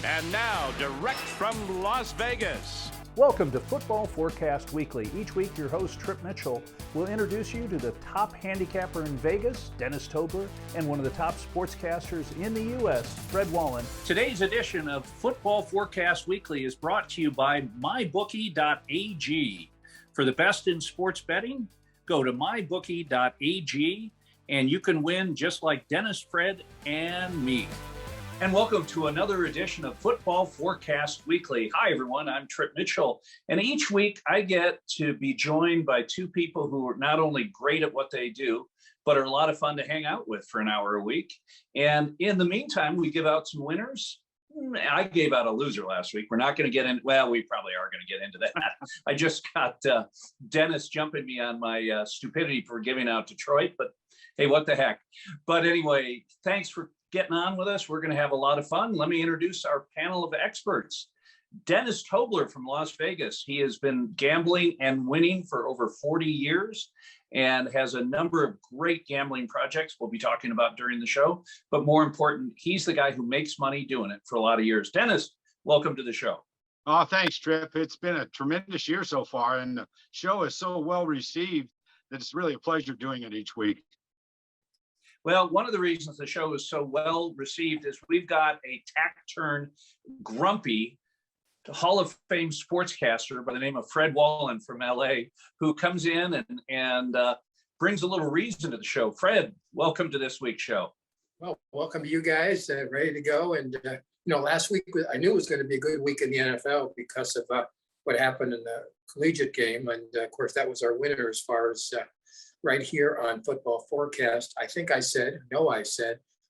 And now, direct from Las Vegas. Welcome to Football Forecast Weekly. Each week, your host, Trip Mitchell, will introduce you to the top handicapper in Vegas, Dennis Tobler, and one of the top sportscasters in the U.S., Fred Wallen. Today's edition of Football Forecast Weekly is brought to you by mybookie.ag. For the best in sports betting, go to mybookie.ag, and you can win just like Dennis, Fred, and me. And welcome to another edition of Football Forecast Weekly. Hi, everyone. I'm Trip Mitchell. And each week I get to be joined by two people who are not only great at what they do, but are a lot of fun to hang out with for an hour a week. And in the meantime, we give out some winners. I gave out a loser last week. We're not going to get in. Well, we probably are going to get into that. I just got Dennis jumping me on my stupidity for giving out Detroit, but hey, what the heck. But anyway, thanks for getting on with us. We're going to have a lot of fun. Let me introduce our panel of experts. Dennis Tobler from Las Vegas. He has been gambling and winning for over 40 years and has a number of great gambling projects we'll be talking about during the show. But more important, he's the guy who makes money doing it for a lot of years. Dennis, welcome to the show. Oh, thanks, Trip. It's been a tremendous year so far, and the show is so well received that it's really a pleasure doing it each week. Well, one of the reasons the show is so well received is we've got a taciturn, grumpy Hall of Fame sportscaster by the name of Fred Wallen from LA, who comes in and brings a little reason to the show. Fred, welcome to this week's show. Well, welcome to you guys, ready to go. And, last week I knew it was going to be a good week in the NFL because of what happened in the collegiate game. And of course, that was our winner as far as right here on Football Forecast. I said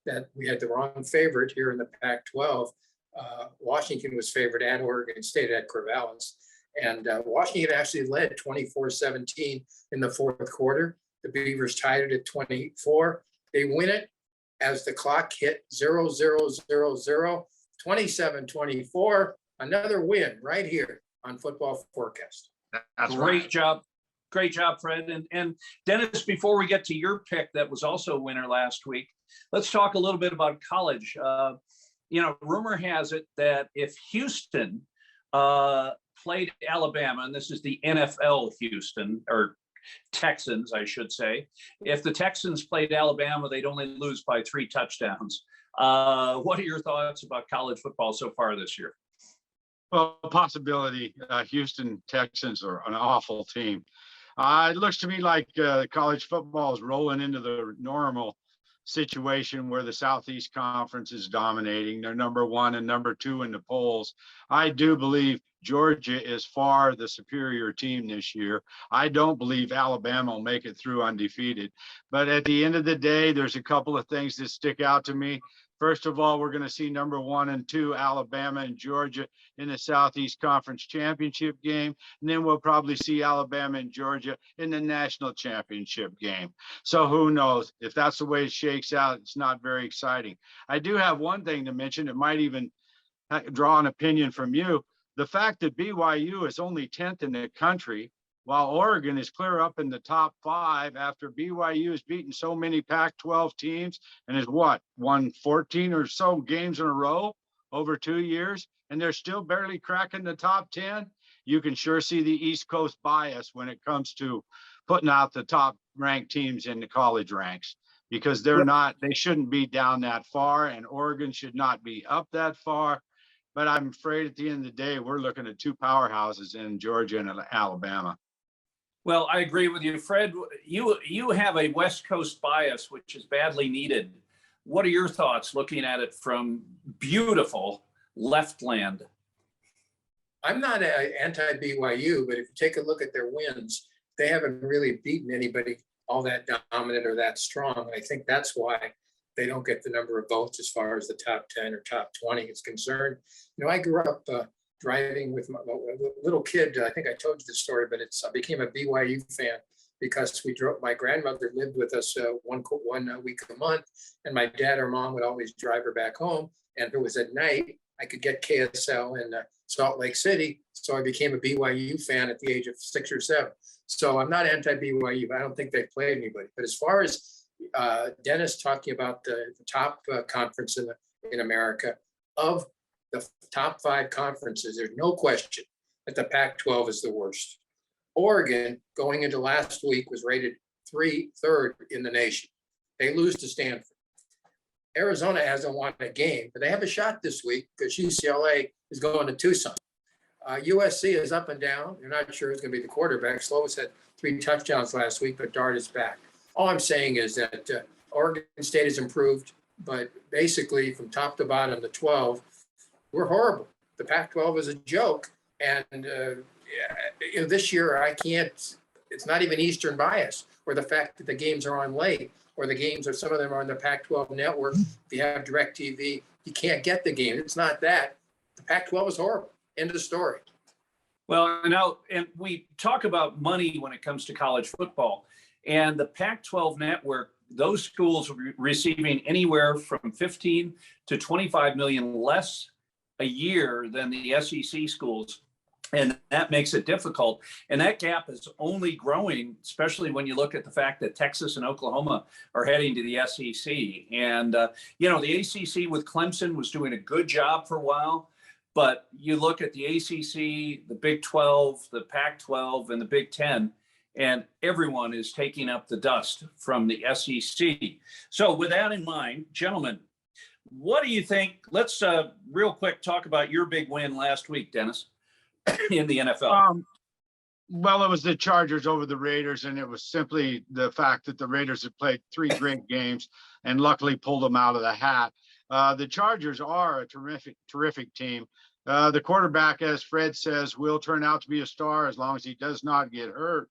that we had the wrong favorite here in the Pac-12. Washington was favored at Oregon State at Corvallis. And Washington actually led 24-17 in the fourth quarter. The Beavers tied it at 24. They win it as the clock hit 0-0-0-0, 27-24. Another win right here on Football Forecast. That's great job. Great job, Fred. And Dennis, before we get to your pick that was also a winner last week, let's talk a little bit about college. Rumor has it that if Houston played Alabama, and this is the NFL Houston, or Texans, I should say, if the Texans played Alabama, they'd only lose by 3 touchdowns. What are your thoughts about college football so far this year? Well, possibility. Houston Texans are an awful team. It looks to me like college football is rolling into the normal situation where the Southeast Conference is dominating. They're number 1 and number 2 in the polls. I do believe Georgia is far the superior team this year. I don't believe Alabama will make it through undefeated. But at the end of the day, there's a couple of things that stick out to me. First of all, we're going to see number 1 and 2, Alabama and Georgia, in the Southeast Conference Championship game. And then we'll probably see Alabama and Georgia in the National Championship game. So who knows? If that's the way it shakes out, it's not very exciting. I do have one thing to mention. It might even draw an opinion from you. The fact that BYU is only 10th in the country, while Oregon is clear up in the top 5 after BYU has beaten so many Pac-12 teams and has won 14 or so games in a row over 2 years, and they're still barely cracking the top 10. You can sure see the East Coast bias when it comes to putting out the top ranked teams in the college ranks, because they shouldn't be down that far, and Oregon should not be up that far. But I'm afraid at the end of the day, we're looking at 2 powerhouses in Georgia and Alabama. Well, I agree with you, Fred. You have a West Coast bias, which is badly needed. What are your thoughts looking at it from beautiful left land? I'm not anti-BYU, but if you take a look at their wins, they haven't really beaten anybody all that dominant or that strong. I think that's why they don't get the number of votes as far as the top 10 or top 20 is concerned. I grew up driving with my little kid. I think I told you the story, but I became a BYU fan because my grandmother lived with us one week a month, and my dad or mom would always drive her back home. And if it was at night, I could get KSL in Salt Lake City. So I became a BYU fan at the age of 6 or 7. So I'm not anti-BYU. I don't think they played anybody. But as far as Dennis talking about the top conference in America, of the top 5 conferences, there's no question that the Pac-12 is the worst. Oregon, going into last week, was rated third in the nation. They lose to Stanford. Arizona hasn't won a game, but they have a shot this week because UCLA is going to Tucson. USC is up and down. You're not sure who's going to be the quarterback. Slovis had 3 touchdowns last week, but Dart is back. All I'm saying is that Oregon State has improved, but basically from top to bottom, the 12, we're horrible. The Pac-12 is a joke. And this year, I can't, it's not even Eastern bias or the fact that the games are on late or the games or some of them are on the Pac-12 network. If you have DirecTV, you can't get the game. It's not that. The Pac-12 is horrible. End of the story. Well, and we talk about money when it comes to college football, and the Pac-12 network, those schools are receiving anywhere from 15 to 25 million less a year than the SEC schools. And that makes it difficult. And that gap is only growing, especially when you look at the fact that Texas and Oklahoma are heading to the SEC. And, the ACC with Clemson was doing a good job for a while. But you look at the ACC, the Big 12, the Pac-12, and the Big 10, and everyone is taking up the dust from the SEC. So with that in mind, gentlemen, what do you think? Let's real quick talk about your big win last week, Dennis, in the NFL. Well, it was the Chargers over the Raiders, and it was simply the fact that the Raiders had played 3 great games and luckily pulled them out of the hat. The Chargers are a terrific team. The quarterback, as Fred says, will turn out to be a star as long as he does not get hurt.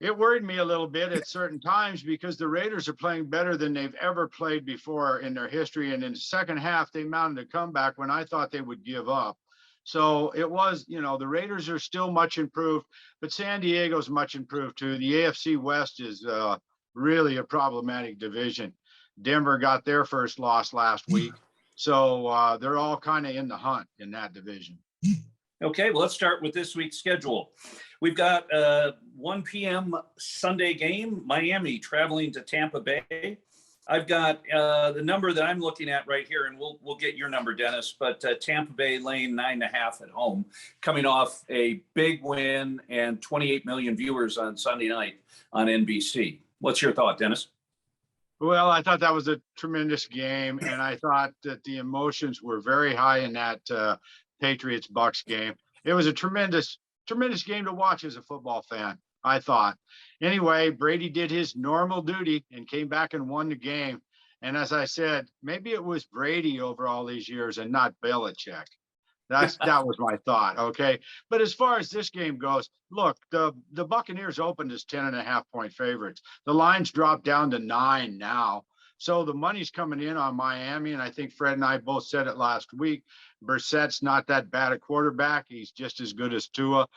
It worried me a little bit at certain times because the Raiders are playing better than they've ever played before in their history. And in the second half, they mounted a comeback when I thought they would give up. So it was, the Raiders are still much improved, but San Diego's much improved too. The AFC West is really a problematic division. Denver got their first loss last week. So they're all kind of in the hunt in that division. Okay, well, let's start with this week's schedule. We've got 1 p.m. Sunday game, Miami traveling to Tampa Bay. I've got the number that I'm looking at right here, and we'll get your number, Dennis, but Tampa Bay laying 9.5 at home, coming off a big win and 28 million viewers on Sunday night on NBC. What's your thought, Dennis? Well, I thought that was a tremendous game, and I thought that the emotions were very high in that Patriots-Bucs game. It was a tremendous game to watch as a football fan, I thought. Anyway, Brady did his normal duty and came back and won the game. And as I said, maybe it was Brady over all these years and not Belichick. That was my thought. Okay. But as far as this game goes, look, the Buccaneers opened as 10.5-point favorites. The line's dropped down to 9 now. So the money's coming in on Miami. And I think Fred and I both said it last week. Brissett's not that bad a quarterback. He's just as good as Tua.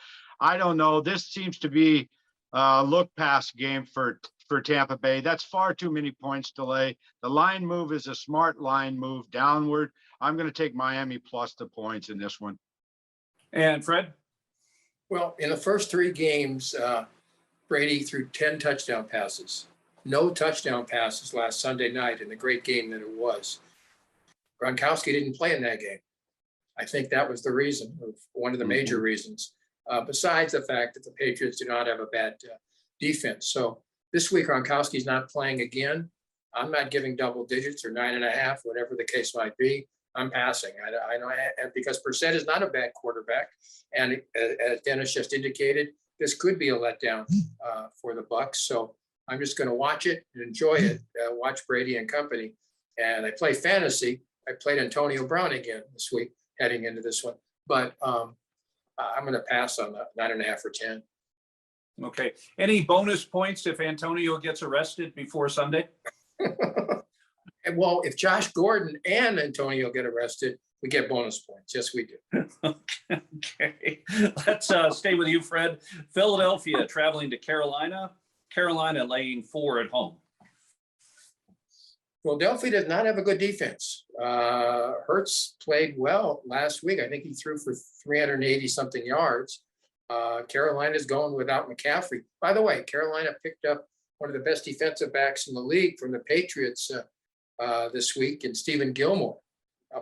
I don't know. This seems to be a look-pass game for Tampa Bay. That's far too many points to lay. The line move is a smart line move downward. I'm going to take Miami plus the points in this one. And Fred? Well, in the first 3 games, Brady threw 10 touchdown passes. No touchdown passes last Sunday night in the great game that it was. Gronkowski didn't play in that game. I think that was the reason, one of the major reasons, besides the fact that the Patriots do not have a bad defense. So this week, Gronkowski's not playing again. I'm not giving double digits or 9.5, whatever the case might be. I'm passing. I know, because Brissett is not a bad quarterback, and as Dennis just indicated, this could be a letdown for the Bucs. So I'm just going to watch it and enjoy it. Watch Brady and company. And I play fantasy. I played Antonio Brown again this week, heading into this one. But I'm going to pass on the 9.5 or 10. Okay. Any bonus points if Antonio gets arrested before Sunday? Well, if Josh Gordon and Antonio get arrested, we get bonus points. Yes, we do. Okay. Let's stay with you, Fred. Philadelphia traveling to Carolina. Carolina laying 4 at home. Philadelphia does not have a good defense. Hurts played well last week. I think he threw for 380-something yards. Carolina's going without McCaffrey. By the way, Carolina picked up one of the best defensive backs in the league from the Patriots this week in Stephen Gilmore.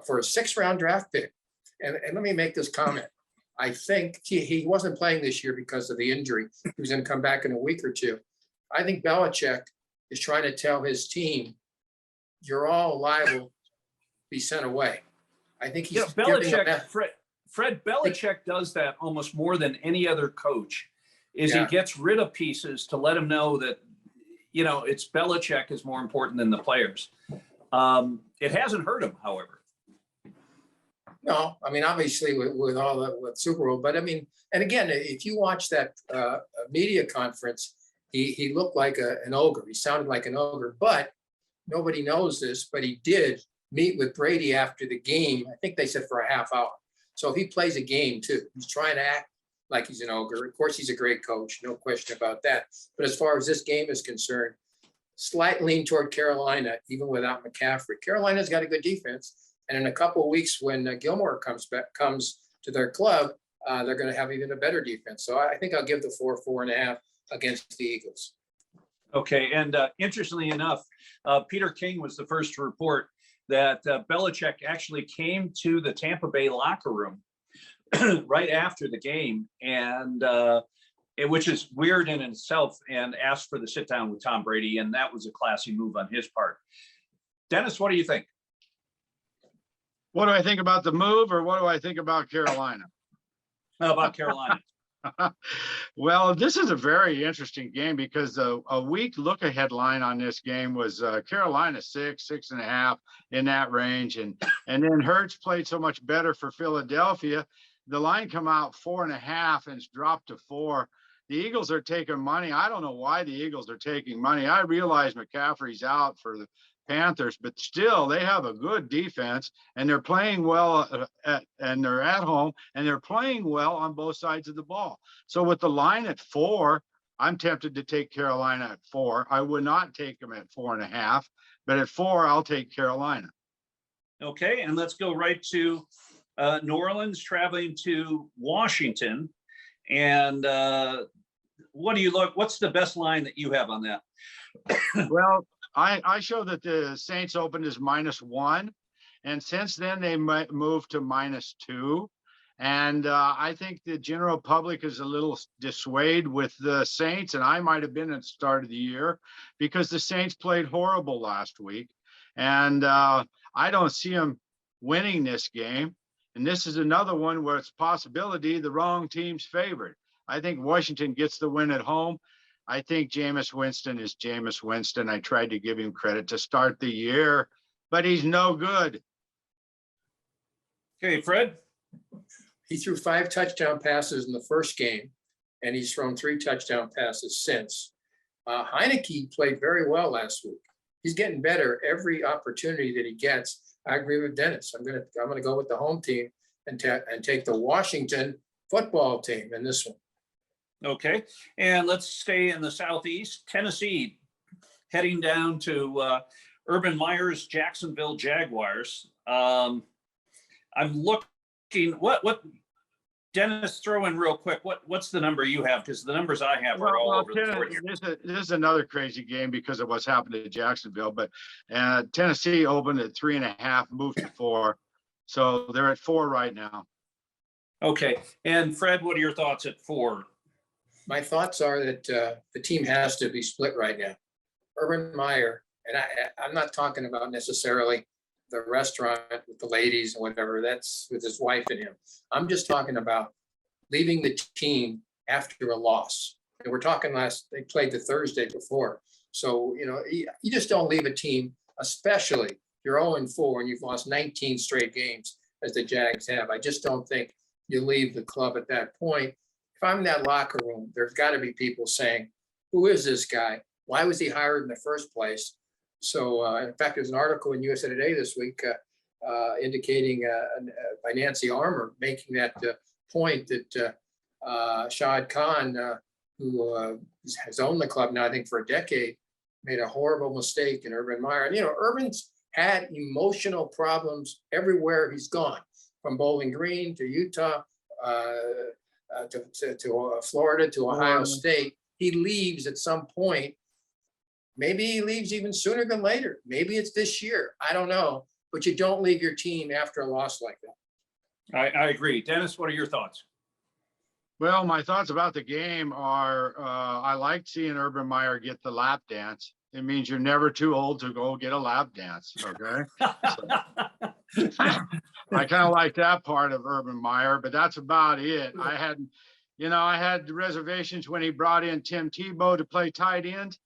for a 6th-round draft pick. And let me make this comment. I think he wasn't playing this year because of the injury. He was going to come back in a week or two. I think Belichick is trying to tell his team, you're all liable to be sent away. I think he's Belichick, Fred Belichick does that almost more than any other coach, is he gets rid of pieces to let him know that, it's Belichick is more important than the players. It hasn't hurt him, however. No, I mean, obviously with all the with Super Bowl, but I mean, and again, if you watch that media conference, he looked like an ogre. He sounded like an ogre, but nobody knows this, but he did meet with Brady after the game. I think they said for a half hour. So if he plays a game too, he's trying to act like he's an ogre. Of course, he's a great coach, no question about that. But as far as this game is concerned, slight lean toward Carolina, even without McCaffrey. Carolina's got a good defense. And in a couple of weeks, when Gilmore comes to their club, they're going to have even a better defense. So I think I'll give the 4.5 against the Eagles. Okay, and interestingly enough, Peter King was the first to report that Belichick actually came to the Tampa Bay locker room right after the game, and which is weird in itself, and asked for the sit down with Tom Brady, and that was a classy move on his part. Dennis, what do you think? What do I think about the move, or what do I think about Carolina? How about Carolina? Well, this is a very interesting game because a week look ahead line on this game was Carolina 6.5 in that range. And then Hurts played so much better for Philadelphia. The line come out 4.5 and it's dropped to 4. The Eagles are taking money. I don't know why the Eagles are taking money. I realize McCaffrey's out for the Panthers, but still they have a good defense and they're playing well and they're at home and they're playing well on both sides of the ball. So with the line at 4, I'm tempted to take Carolina at 4. I would not take them at 4.5, but at 4, I'll take Carolina. Okay, and let's go right to New Orleans traveling to Washington. And what's the best line that you have on that? Well, I show that the Saints opened as -1, and since then they might move to -2. And I think the general public is a little dissuaded with the Saints, and I might have been at the start of the year because the Saints played horrible last week. And I don't see them winning this game. And this is another one where it's a possibility the wrong team's favored. I think Washington gets the win at home. I think Jameis Winston is Jameis Winston. I tried to give him credit to start the year, but he's no good. Okay, Fred? He threw 5 touchdown passes in the first game, and he's thrown 3 touchdown passes since. Heineke played very well last week. He's getting better every opportunity that he gets. I agree with Dennis. I'm gonna go with the home team and take the Washington football team in this one. Okay, and let's stay in the Southeast. Tennessee heading down to Urban Meyer's Jacksonville Jaguars. I'm looking, what Dennis, throw in real quick, what's the number you have? Because the numbers I have are all over the board here. This is another crazy game because of what's happened to Jacksonville, but Tennessee opened at 3.5, moved to 4. So they're at 4 right now. Okay, and Fred, what are your thoughts at 4? My thoughts are that the team has to be split right now. Urban Meyer, and I'm not talking about necessarily the restaurant with the ladies and whatever, that's with his wife and him. I'm just talking about leaving the team after a loss. And we're talking they played the Thursday before. So, you just don't leave a team, especially if you're 0-4 and you've lost 19 straight games as the Jags have. I just don't think you leave the club at that point. If I'm in that locker room, there's got to be people saying, who is this guy? Why was he hired in the first place? So, in fact, there's an article in USA Today this week indicating by Nancy Armour making that point that Shad Khan, who has owned the club now, I think, for a decade, made a horrible mistake in Urban Meyer. And, Urban's had emotional problems everywhere he's gone, from Bowling Green to Utah, to Florida, to Ohio State. He leaves at some point. Maybe he leaves even sooner than later. Maybe it's this year. I don't know. but you don't leave your team after a loss like that. I agree. Dennis, what are your thoughts? Well, my thoughts about the game are I like seeing Urban Meyer get the lap dance. It means you're never too old to go get a lap dance. Okay. I kind of like that part of Urban Meyer, but that's about it. I had reservations when he brought in Tim Tebow to play tight end.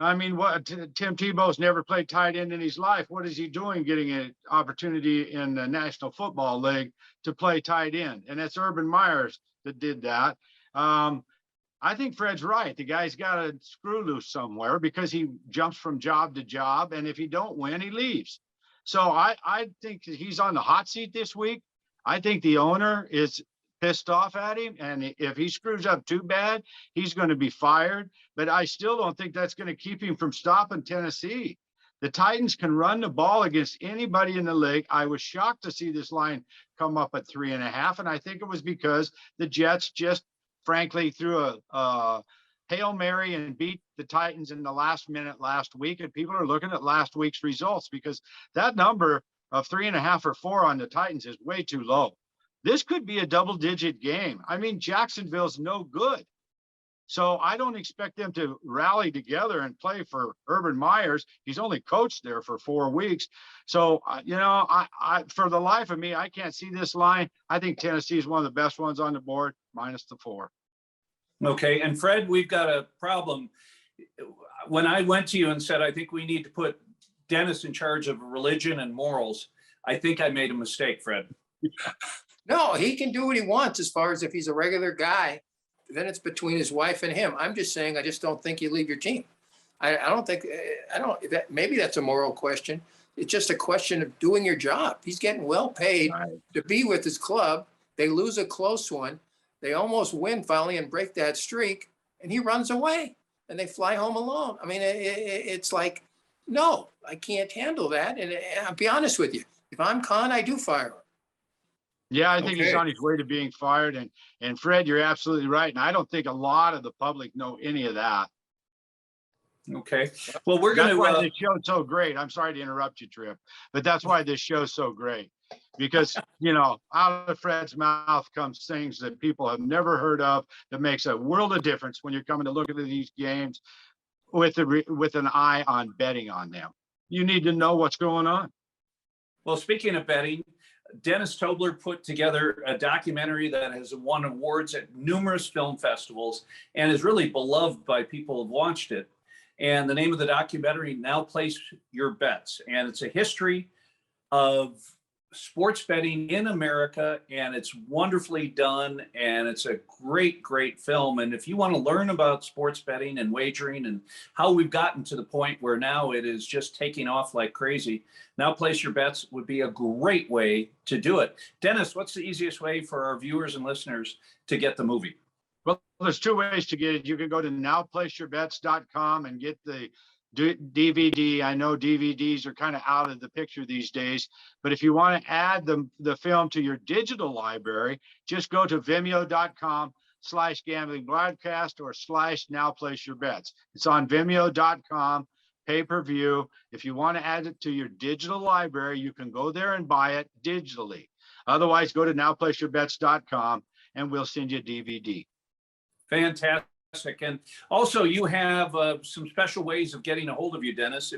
I mean, Tim Tebow's never played tight end in his life. What is he doing getting an opportunity in the National Football League to play tight end? And it's Urban Meyer that did that. I think Fred's right. The guy's got a screw loose somewhere because he jumps from job to job. And if he don't win, he leaves. So I think he's on the hot seat this week. I think the owner is pissed off at him. And if he screws up too bad, he's going to be fired. But I still don't think that's going to keep him from stopping Tennessee. The Titans can run the ball against anybody in the league. I was shocked to see this line come up at 3.5. And I think it was because the Jets just frankly threw a Hail Mary and beat the Titans in the last minute last week. And people are looking at last week's results because that number of 3.5 or 4 on the Titans is way too low. This could be a double-digit game. I mean, Jacksonville's no good. So I don't expect them to rally together and play for Urban Meyers. He's only coached there for 4 weeks. So, I for the life of me, I can't see this line. I think Tennessee is one of the best ones on the board, minus the 4. Okay. And Fred, we've got a problem. When I went to you and said, I think we need to put Dennis in charge of religion and morals, I think I made a mistake, Fred. No, he can do what he wants as far as if he's a regular guy, then it's between his wife and him. I'm just saying, I just don't think you leave your team. Maybe that's a moral question. It's just a question of doing your job. He's getting well paid to be with his club. They lose a close one. They almost win finally and break that streak, and he runs away and they fly home alone. I mean, it's like, no, I can't handle that. And I'll be honest with you. If I'm Khan, I do fire him. Yeah, I think he's on his way to being fired. And Fred, you're absolutely right. And I don't think a lot of the public know any of that. Okay. Well, we're going to. That's why this show's so great. I'm sorry to interrupt you, Trip, but that's why this show's so great. Because, out of Fred's mouth comes things that people have never heard of that makes a world of difference when you're coming to look at these games with an eye on betting on them. You need to know what's going on. Well, speaking of betting, Dennis Tobler put together a documentary that has won awards at numerous film festivals and is really beloved by people who've watched it. And the name of the documentary, Now Place Your Bets. And it's a history of sports betting in America, and it's wonderfully done, and it's a great, great film. And if you want to learn about sports betting and wagering and how we've gotten to the point where now it is just taking off like crazy, Now Place Your Bets would be a great way to do it. Dennis, what's the easiest way for our viewers and listeners to get the movie? Well, there's 2 ways to get it. You can go to nowplaceyourbets.com and get the DVD. I know DVDs are kind of out of the picture these days, but if you want to add the film to your digital library, just go to vimeo.com/gambling broadcast or /nowplaceyourbets. It's on vimeo.com, pay-per-view. If you want to add it to your digital library, you can go there and buy it digitally. Otherwise, go to nowplaceyourbets.com and we'll send you a DVD. Fantastic. And also, you have some special ways of getting a hold of you, Dennis.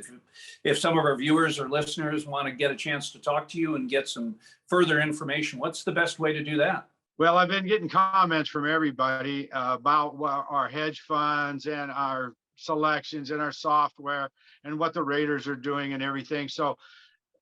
If some of our viewers or listeners want to get a chance to talk to you and get some further information, what's the best way to do that? Well, I've been getting comments from everybody about our hedge funds and our selections and our software and what the Raiders are doing and everything. So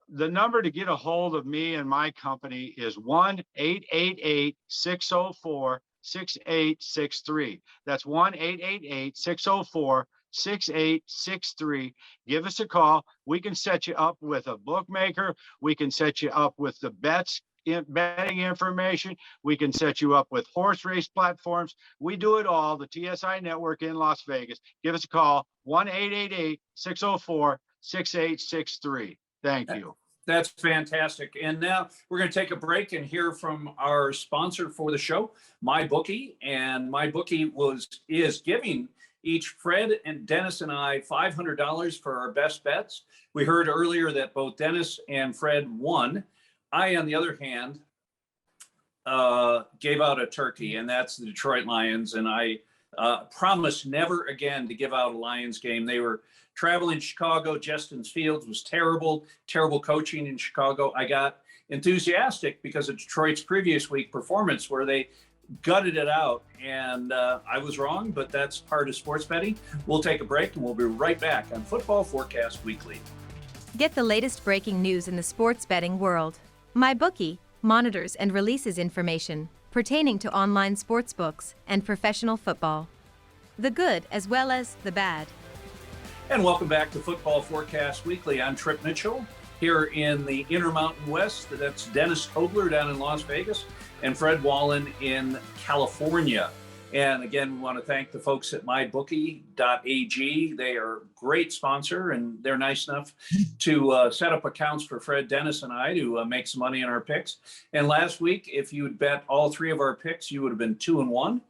the number to get a hold of me and my company is 1-888-604-6863. That's 1-888-604-6863. Give us a call. We can set you up with a bookmaker. We can set you up with the betting information. We can set you up with horse race platforms. We do it all. The TSI network in Las Vegas. Give us a call. 1-888-604-6863. Thank you. That's fantastic. And now we're going to take a break and hear from our sponsor for the show, MyBookie. And MyBookie is giving Each Fred and Dennis and I $500 for our best bets. We heard earlier that both Dennis and Fred won. I, on the other hand, gave out a turkey, and that's the Detroit Lions. And I promised never again to give out a Lions game. They were traveling to Chicago. Justin Fields was terrible coaching in Chicago. I got enthusiastic because of Detroit's previous week performance where they gutted it out, and I was wrong, but that's part of sports betting. We'll take a break, and we'll be right back on Football Forecast Weekly. Get the latest breaking news in the sports betting world. MyBookie monitors and releases information pertaining to online sportsbooks and professional football. The good as well as the bad. And welcome back to Football Forecast Weekly. I'm Trip Mitchell here in the Intermountain West. That's Dennis Tobler down in Las Vegas and Fred Wallen in California. And again, we want to thank the folks at mybookie.ag. They are a great sponsor, and they're nice enough to set up accounts for Fred, Dennis, and I to make some money in our picks. And last week, if you had bet all three of our picks, you would have been 2-1,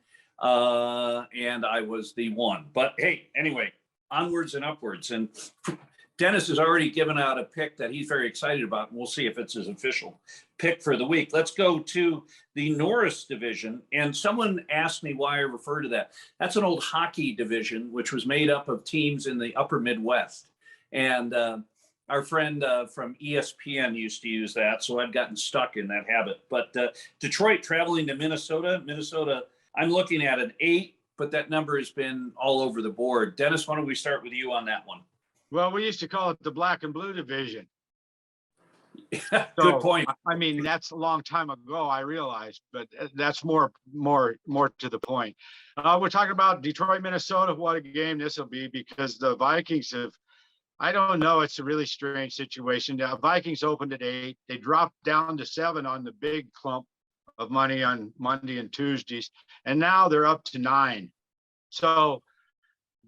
and I was the one. But hey, anyway, onwards and upwards. And Dennis has already given out a pick that he's very excited about, and we'll see if it's his official pick for the week. Let's go to the Norris Division. And someone asked me why I refer to that. That's an old hockey division, which was made up of teams in the upper Midwest. And our friend from ESPN used to use that, so I've gotten stuck in that habit. But Detroit traveling to Minnesota, I'm looking at an 8, but that number has been all over the board. Dennis, why don't we start with you on that one? Well, we used to call it the black and blue division. Good point. I mean, that's a long time ago, I realized, but that's more to the point. We're talking about Detroit, Minnesota. What a game this will be, because the Vikings have, I don't know, it's a really strange situation. The Vikings opened at 8. They dropped down to 7 on the big clump of money on Monday and Tuesdays, and now they're up to 9. So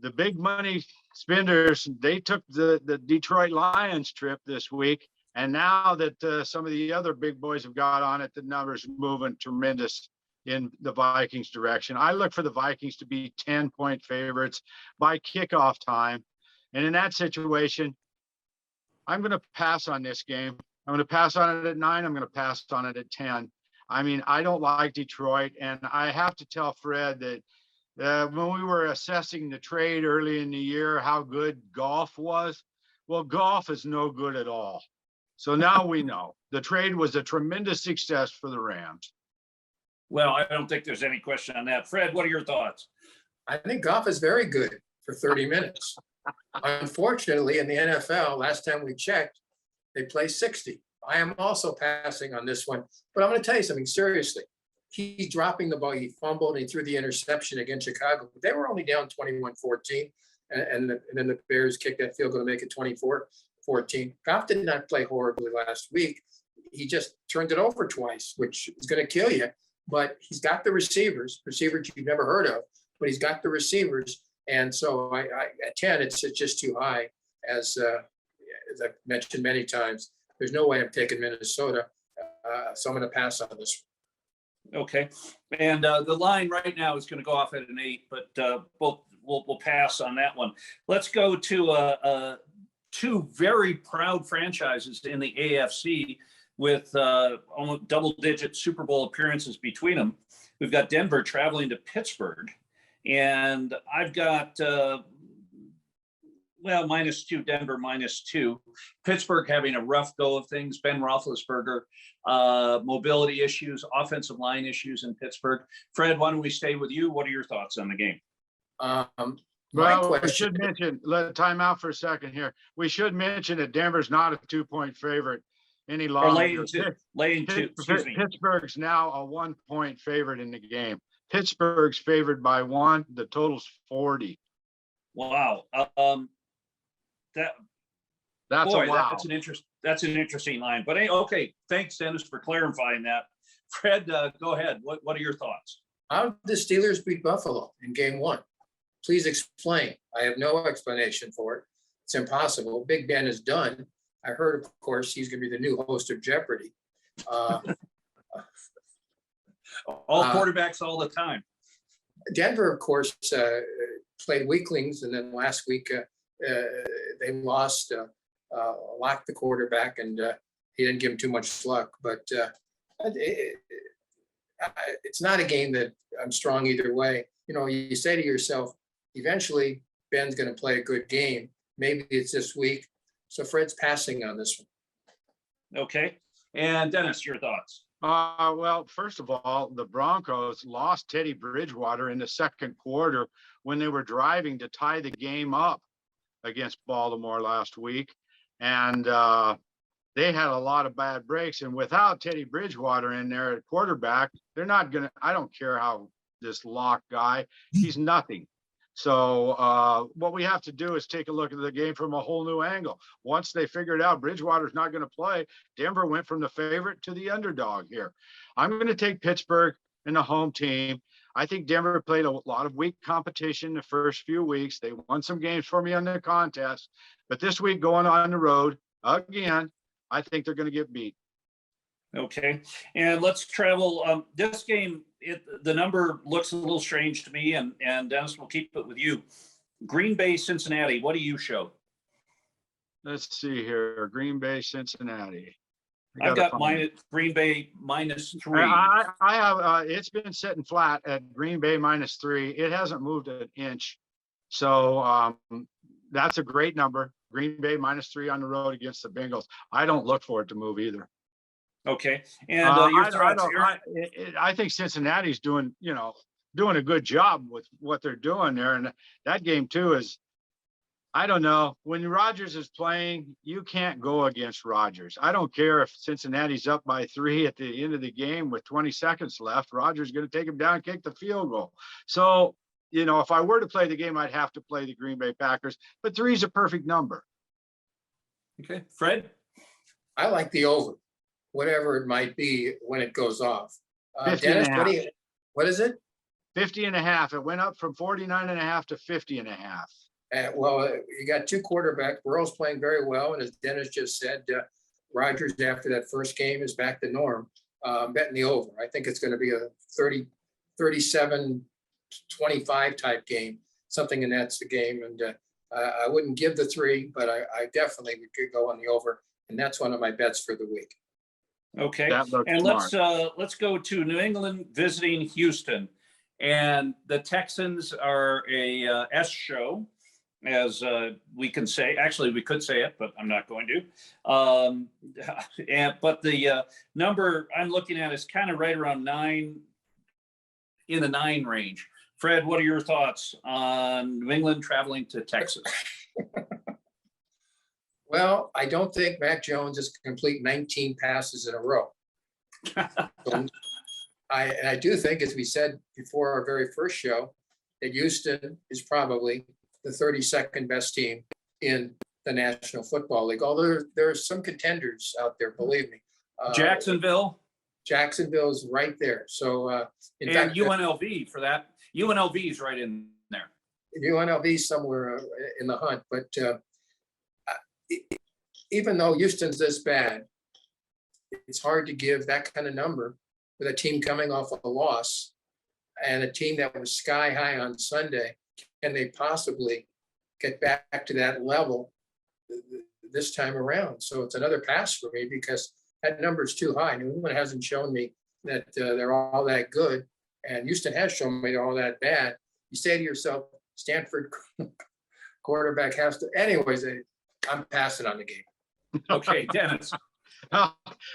the big money spenders, they took the Detroit Lions trip this week. And now that some of the other big boys have got on it, the numbers moving tremendous in the Vikings direction. I look for the Vikings to be 10-point favorites by kickoff time. And in that situation, I'm going to pass on this game. I'm going to pass on it at 9. I'm going to pass on it at 10. I mean, I don't like Detroit. And I have to tell Fred that when we were assessing the trade early in the year, how good golf was, well, golf is no good at all. So now we know the trade was a tremendous success for the Rams. Well, I don't think there's any question on that. Fred, what are your thoughts? I think golf is very good for 30 minutes. Unfortunately, in the NFL, last time we checked, they play 60. I am also passing on this one, but I'm going to tell you something seriously. He's dropping the ball. He fumbled and he threw the interception against Chicago. They were only down 21-14, and then the Bears kicked that field goal to make it 24-14. Goff did not play horribly last week. He just turned it over twice, which is going to kill you. But he's got the receivers you've never heard of, but he's got the receivers. And so I at 10, it's just too high. As I've mentioned many times, there's no way I'm taking Minnesota. So I'm going to pass on this one. Okay. And the line right now is going to go off at an 8, but we'll pass on that one. Let's go to two very proud franchises in the AFC with almost double-digit Super Bowl appearances between them. We've got Denver traveling to Pittsburgh, and I've got, -2, Denver -2. Pittsburgh having a rough go of things. Ben Roethlisberger, mobility issues, offensive line issues in Pittsburgh. Fred, why don't we stay with you? What are your thoughts on the game? Well, we should mention, time out for a second here. We should mention that Denver's not a 2-point favorite any longer. Laying two, excuse me. Pittsburgh's now a 1-point favorite in the game. Pittsburgh's favored by 1. The total's 40. Wow. That's an interesting line. But hey, okay, thanks, Dennis, for clarifying that. Fred, go ahead. What are your thoughts? How did the Steelers beat Buffalo in game 1? Please explain. I have no explanation for it. It's impossible. Big Ben is done. I heard, of course, he's going to be the new host of Jeopardy. All quarterbacks all the time. Denver, of course, played weaklings, and then last week they lost, locked the quarterback, and he didn't give him too much luck. But it's not a game that I'm strong either way. You say to yourself, eventually Ben's going to play a good game. Maybe it's this week. So Fred's passing on this one. Okay. And Dennis, your thoughts? Well, first of all, the Broncos lost Teddy Bridgewater in the second quarter when they were driving to tie the game up against Baltimore last week. And they had a lot of bad breaks. And without Teddy Bridgewater in there at quarterback, they're not going to, I don't care how this Locke guy, he's nothing. So what we have to do is take a look at the game from a whole new angle. Once they figured out Bridgewater's not going to play, Denver went from the favorite to the underdog here. I'm going to take Pittsburgh and the home team. I think Denver played a lot of weak competition the first few weeks. They won some games for me on the contest. But this week going on the road, again, I think they're going to get beat. Okay. And let's travel. This game, the number looks a little strange to me, and Dennis, will keep it with you. Green Bay, Cincinnati, what do you show? Let's see here. Green Bay, Cincinnati. I've got Green Bay -3. I have, it's been sitting flat at Green Bay -3. It hasn't moved an inch. So that's a great number. Green Bay -3 on the road against the Bengals. I don't look for it to move either. Okay. And your thoughts? I think Cincinnati's doing a good job with what they're doing there. And that game too is, I don't know, when Rodgers is playing, you can't go against Rodgers. I don't care if Cincinnati's up by 3 at the end of the game with 20 seconds left. Rodgers is going to take him down, kick the field goal. So, if I were to play the game, I'd have to play the Green Bay Packers, but 3 is a perfect number. Okay. Fred? I like the over, whatever it might be when it goes off. 50 Dennis, and a half. what is it? 50.5. It went up from 49.5 to 50.5. Well, you got two quarterbacks. Burrow's playing very well, and as Dennis just said, Rodgers after that first game is back to norm. Betting the over. I think it's going to be a 37-25 type game, something in that's the game. And I wouldn't give the 3, but I definitely would go on the over, and that's one of my bets for the week. Okay, and let's go to New England visiting Houston, and the Texans are a S show, as we can say. Actually, we could say it, but I'm not going to. But the number I'm looking at is kind of right around 9, in the 9 range. Fred, what are your thoughts on New England traveling to Texas? Well, I don't think Mac Jones is complete 19 passes in a row. So I do think, as we said before our very first show, that Houston is probably the 32nd best team in the National Football League. Although there are some contenders out there, believe me. Jacksonville? Jacksonville's right there. So in fact, UNLV for that. UNLV is right in there. UNLV somewhere in the hunt. But even though Houston's this bad, it's hard to give that kind of number with a team coming off of a loss and a team that was sky high on Sunday. Can they possibly get back to that level this time around? So it's another pass for me because that number is too high. New England hasn't shown me that they're all that good, and Houston has shown me they're all that bad. You say to yourself, Stanford quarterback has to. Anyways, I'm passing on the game. Okay, Dennis.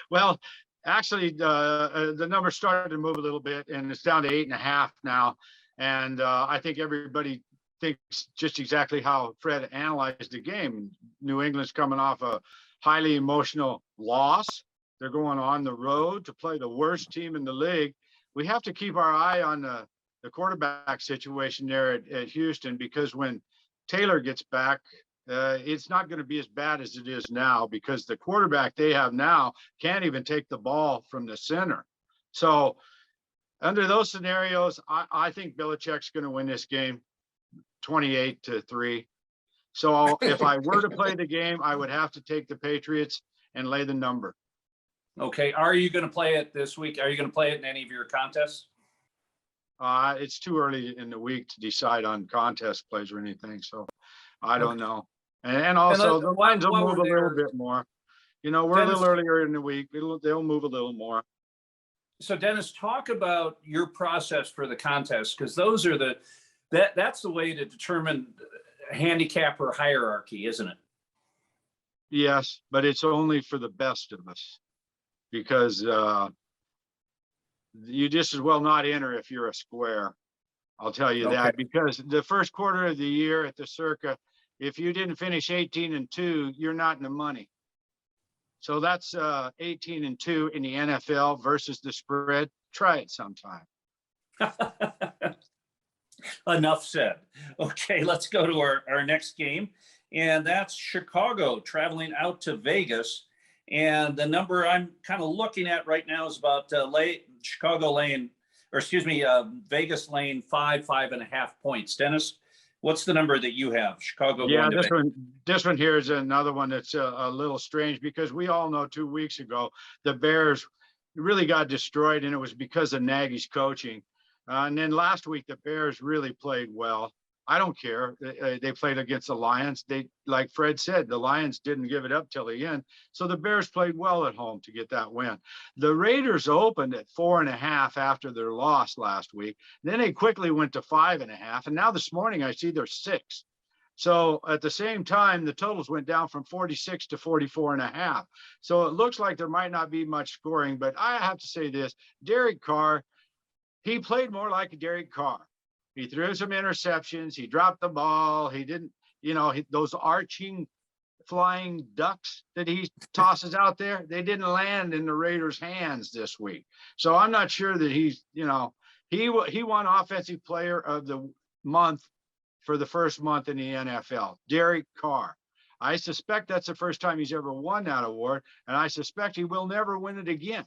Well, actually, the number started to move a little bit, and it's down to 8.5 now. And I think everybody thinks just exactly how Fred analyzed the game. New England's coming off a highly emotional loss. They're going on the road to play the worst team in the league. We have to keep our eye on the quarterback situation there at Houston, because when Taylor gets back, it's not going to be as bad as it is now, because the quarterback they have now can't even take the ball from the center. So under those scenarios, I think Belichick's going to win this game 28-3. So if I were to play the game, I would have to take the Patriots and lay the number. Okay. Are you going to play it this week? Are you going to play it in any of your contests? It's too early in the week to decide on contest plays or anything, so I don't know. And also the lines will move a little bit more. We're a little earlier in the week. They'll move a little more. So Dennis, talk about your process for the contest, because those are that's the way to determine handicapper hierarchy, isn't it? Yes, but it's only for the best of us, because you just as well not enter if you're a square. I'll tell you that, because the first quarter of the year at the Circa, if you didn't finish 18-2, you're not in the money. So that's 18-2 in the NFL versus the spread. Try it sometime. Enough said. Okay, let's go to our next game. And that's Chicago traveling out to Vegas. And the number I'm kind of looking at right now is about Vegas laying 5.5 points. Dennis, what's the number that you have? Chicago. Yeah, this one here is another one that's a little strange, because we all know 2 weeks ago the Bears really got destroyed, and it was because of Nagy's coaching. And then last week the Bears really played well. I don't care. They played against the Lions. Like Fred said, the Lions didn't give it up till the end. So the Bears played well at home to get that win. The Raiders opened at 4.5 after their loss last week. Then they quickly went to 5.5. And now this morning I see they're 6. So at the same time, the totals went down from 46 to 44.5. So it looks like there might not be much scoring, but I have to say this, Derek Carr, he played more like a Derek Carr. He threw some interceptions. He dropped the ball. He didn't, those arching flying ducks that he tosses out there, they didn't land in the Raiders' hands this week. So I'm not sure that he's, he won Offensive Player of the Month for the first month in the NFL, Derek Carr. I suspect that's the first time he's ever won that award, and I suspect he will never win it again.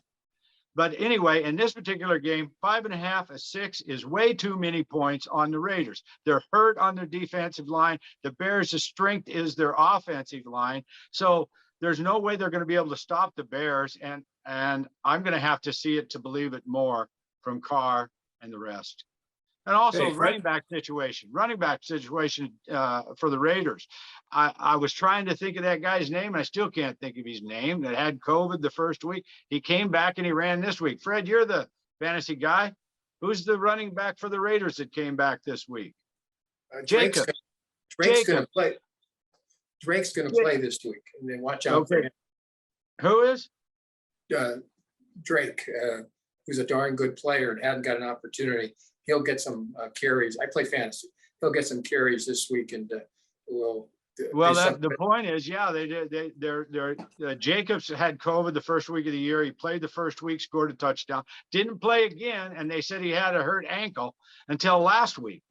But anyway, in this particular game, 5.5, 6 is way too many points on the Raiders. They're hurt on their defensive line. The Bears' strength is their offensive line. So there's no way they're going to be able to stop the Bears. And I'm going to have to see it to believe it more from Carr and the rest. And also running back situation for the Raiders. I was trying to think of that guy's name, and I still can't think of his name, that had COVID the first week. He came back and he ran this week. Fred, you're the fantasy guy. Who's the running back for the Raiders that came back this week? Jacob. Drake's going to play. Drake's going to play this week, and then watch out for him. Who is? Drake, who's a darn good player and hadn't got an opportunity. He'll get some carries. I play fantasy. He'll get some carries this week, and the point is, Jacobs had COVID the first week of the year. He played the first week, scored a touchdown, didn't play again, and they said he had a hurt ankle until last week.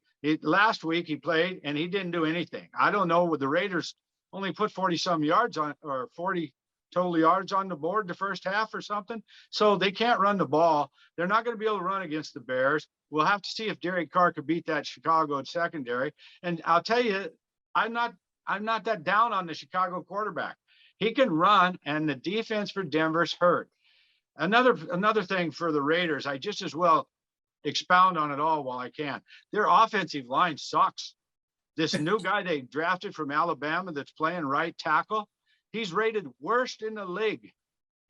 Last week he played and he didn't do anything. I don't know. The Raiders only put 40-some yards on, or 40 total yards on the board the first half or something. So they can't run the ball. They're not going to be able to run against the Bears. We'll have to see if Derek Carr could beat that Chicago secondary. And I'll tell you, I'm not that down on the Chicago quarterback. He can run, and the defense for Denver's hurt. Another thing for the Raiders, I just as well expound on it all while I can. Their offensive line sucks. This new guy they drafted from Alabama that's playing right tackle, he's rated worst in the league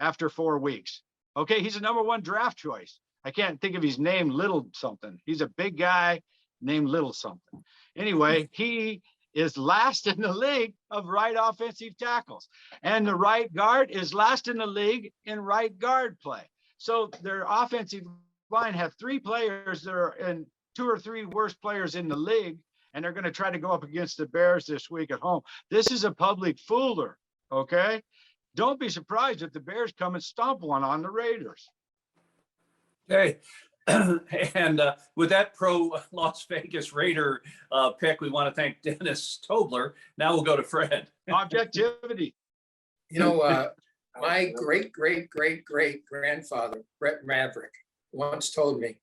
after 4 weeks. Okay, he's a #1 draft choice. I can't think of his name, Little something. He's a big guy named Little something. Anyway, he is last in the league of right offensive tackles. And the right guard is last in the league in right guard play. So their offensive line have 3 players that are in 2 or 3 worst players in the league, and they're going to try to go up against the Bears this week at home. This is a public fooler, okay? Don't be surprised if the Bears come and stomp one on the Raiders. Okay. And with that pro Las Vegas Raider pick, we want to thank Dennis Tobler. Now we'll go to Fred. Objectivity. My great-great-great-great-grandfather, Brett Maverick, once told me,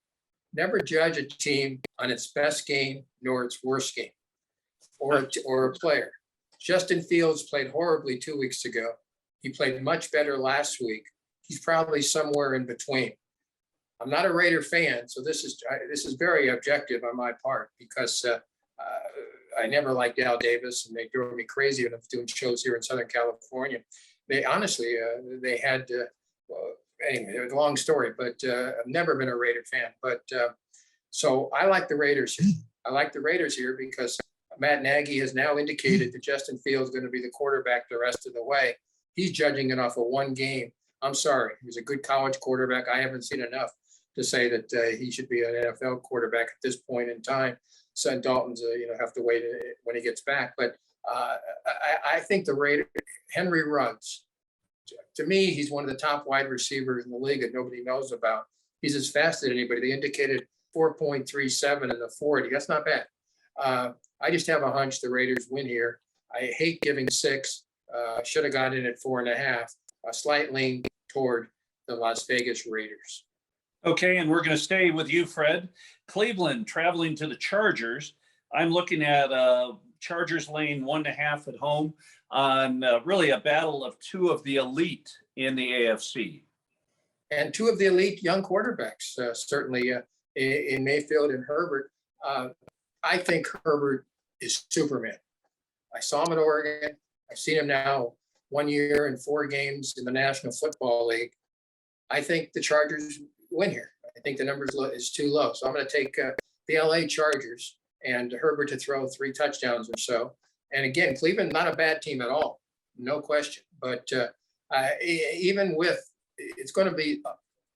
never judge a team on its best game nor its worst game or a player. Justin Fields played horribly 2 weeks ago. He played much better last week. He's probably somewhere in between. I'm not a Raider fan, so this is very objective on my part because I never liked Al Davis, and they drove me crazy when I was doing shows here in Southern California. They honestly, they had, anyway, it was a long story, but I've never been a Raider fan. But so I like the Raiders here. I like the Raiders here because Matt Nagy has now indicated that Justin Fields is going to be the quarterback the rest of the way. He's judging it off of one game. I'm sorry. He was a good college quarterback. I haven't seen enough to say that he should be an NFL quarterback at this point in time. So Dalton's, have to wait when he gets back. But I think the Raiders, Henry Ruggs, to me, he's one of the top wide receivers in the league that nobody knows about. He's as fast as anybody. They indicated 4.37 in the 40. That's not bad. I just have a hunch the Raiders win here. I hate giving 6. Should have got in at 4.5. A slight lean toward the Las Vegas Raiders. Okay, and we're going to stay with you, Fred. Cleveland traveling to the Chargers. I'm looking at Chargers laying 1.5 at home on really a battle of 2 of the elite in the AFC. And 2 of the elite young quarterbacks, certainly in Mayfield and Herbert. I think Herbert is Superman. I saw him at Oregon. I've seen him now 1 year and 4 games in the National Football League. I think the Chargers win here. I think the number is too low. So I'm going to take the LA Chargers and Herbert to throw 3 touchdowns or so. And again, Cleveland, not a bad team at all. No question. But even with, it's going to be,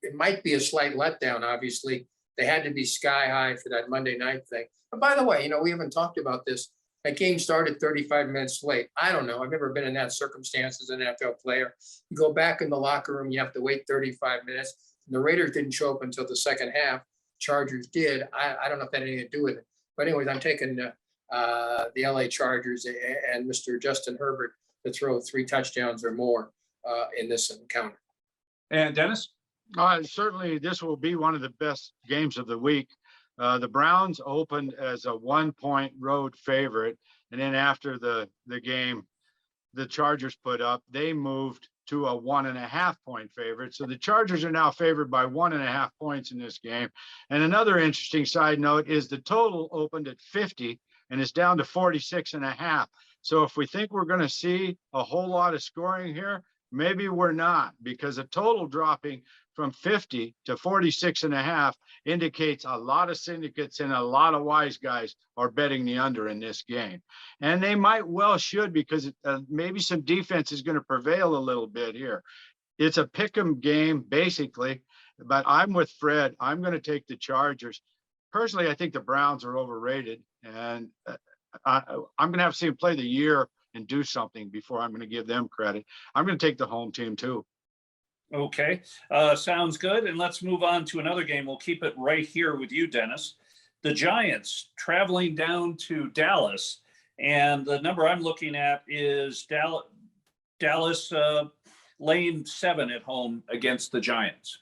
it might be a slight letdown, obviously. They had to be sky high for that Monday night thing. But by the way, we haven't talked about this. That game started 35 minutes late. I don't know. I've never been in that circumstance as an NFL player. You go back in the locker room, you have to wait 35 minutes. The Raiders didn't show up until the second half. Chargers did. I don't know if that had anything to do with it. But anyways, I'm taking the LA Chargers and Mr. Justin Herbert to throw 3 touchdowns or more in this encounter. And Dennis? Certainly, this will be one of the best games of the week. The Browns opened as a 1-point road favorite, and then after the game the Chargers put up, they moved to a 1.5-point favorite. So the Chargers are now favored by 1.5 points in this game. And another interesting side note is the total opened at 50 and is down to 46.5. So if we think we're going to see a whole lot of scoring here, maybe we're not, because a total dropping from 50 to 46.5 indicates a lot of syndicates and a lot of wise guys are betting the under in this game. And they might well should, because maybe some defense is going to prevail a little bit here. It's a pick 'em game, basically, but I'm with Fred. I'm going to take the Chargers. Personally, I think the Browns are overrated, and I'm going to have to see them play the year and do something before I'm going to give them credit. I'm going to take the home team too. Okay, sounds good. And let's move on to another game. We'll keep it right here with you, Dennis. The Giants traveling down to Dallas, and the number I'm looking at is Dallas laying 7 at home against the Giants.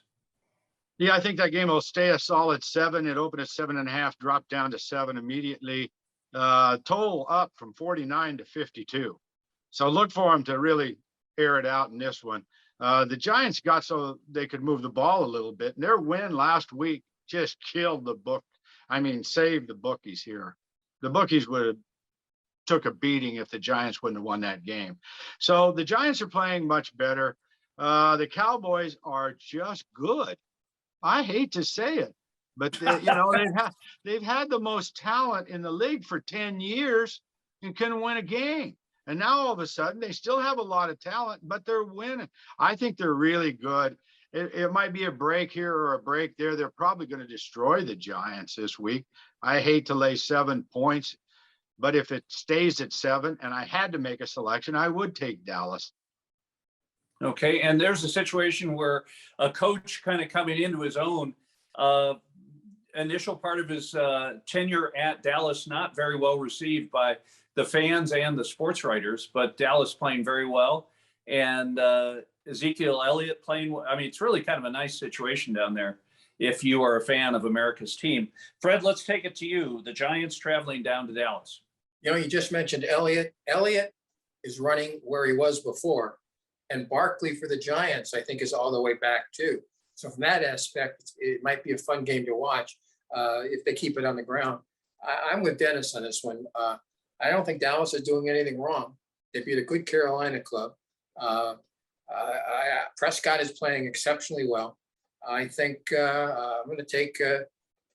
Yeah, I think that game will stay a solid 7. It opened at 7.5, dropped down to 7 immediately. Total up from 49 to 52. So look for them to really air it out in this one. The Giants got so they could move the ball a little bit, and their win last week just killed the book. I mean, saved the bookies here. The bookies would have took a beating if the Giants wouldn't have won that game. So the Giants are playing much better. The Cowboys are just good. I hate to say it, but they've had the most talent in the league for 10 years and couldn't win a game. And now all of a sudden they still have a lot of talent, but they're winning. I think they're really good. It might be a break here or a break there. They're probably going to destroy the Giants this week. I hate to lay 7 points, but if it stays at 7 and I had to make a selection, I would take Dallas. Okay, and there's a situation where a coach kind of coming into his own, initial part of his tenure at Dallas, not very well received by the fans and the sports writers, but Dallas playing very well. And Ezekiel Elliott playing, I mean, it's really kind of a nice situation down there if you are a fan of America's team. Fred, let's take it to you. The Giants traveling down to Dallas. You just mentioned Elliott. Elliott is running where he was before. And Barkley for the Giants, I think, is all the way back too. So from that aspect, it might be a fun game to watch if they keep it on the ground. I'm with Dennis on this one. I don't think Dallas is doing anything wrong. They beat a good Carolina club. Prescott is playing exceptionally well. I think I'm going to take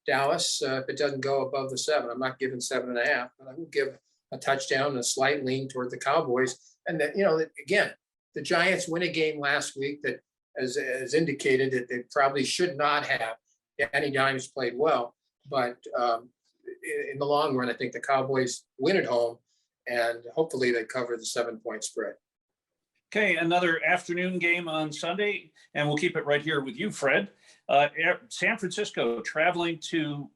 Dallas if it doesn't go above the 7. I'm not giving 7.5, but I will give a touchdown and a slight lean toward the Cowboys. And that, again, the Giants win a game last week that has indicated that they probably should not have. Danny Dimes played well, but in the long run, I think the Cowboys win at home, and hopefully they cover the 7-point spread. Okay, another afternoon game on Sunday, and we'll keep it right here with you, Fred. San Francisco traveling to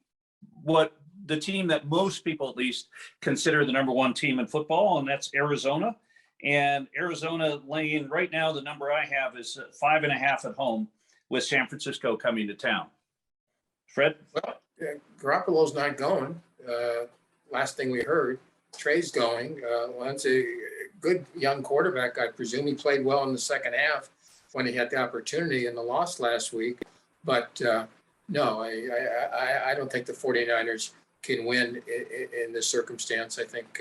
what the team that most people at least consider the number 1 team in football, and that's Arizona. And Arizona laying right now, the number I have is 5.5 at home with San Francisco coming to town. Fred? Well, Garoppolo's not going. Last thing we heard, Trey's going. Well, that's a good young quarterback. I presume he played well in the second half when he had the opportunity in the loss last week. But no, I don't think the 49ers can win in this circumstance. I think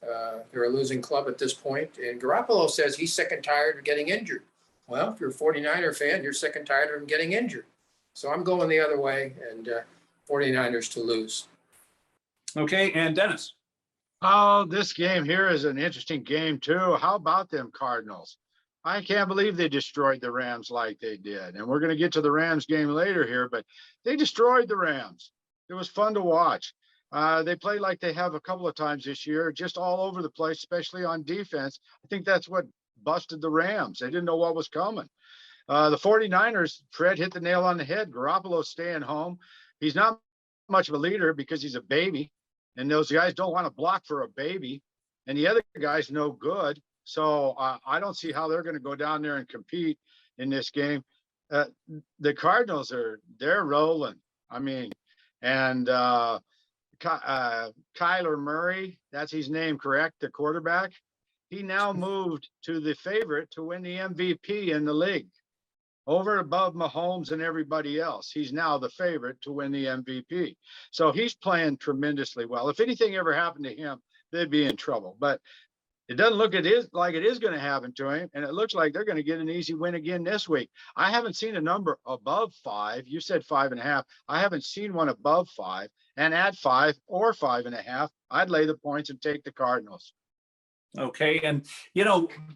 they're a losing club at this point. And Garoppolo says he's sick and tired of getting injured. Well, if you're a 49er fan, you're sick and tired of him getting injured. So I'm going the other way, and 49ers to lose. Okay, and Dennis? Oh, this game here is an interesting game, too. How about them Cardinals? I can't believe they destroyed the Rams like they did. And we're going to get to the Rams game later here, but they destroyed the Rams. It was fun to watch. They played like they have a couple of times this year, just all over the place, especially on defense. I think that's what busted the Rams. They didn't know what was coming. The 49ers, Fred hit the nail on the head. Garoppolo's staying home. He's not much of a leader because he's a baby, and those guys don't want to block for a baby, and the other guy's no good. So I don't see how they're going to go down there and compete in this game. The Cardinals they're rolling. I mean, and Kyler Murray, that's his name, correct? The quarterback. He now moved to the favorite to win the MVP in the league. Over and above Mahomes and everybody else. He's now the favorite to win the MVP. So he's playing tremendously well. If anything ever happened to him, they'd be in trouble. But it doesn't look like it is going to happen to him. And it looks like they're going to get an easy win again this week. I haven't seen a number above 5. You said 5.5. I haven't seen one above 5. And at 5 or 5.5, I'd lay the points and take the Cardinals. Okay. And,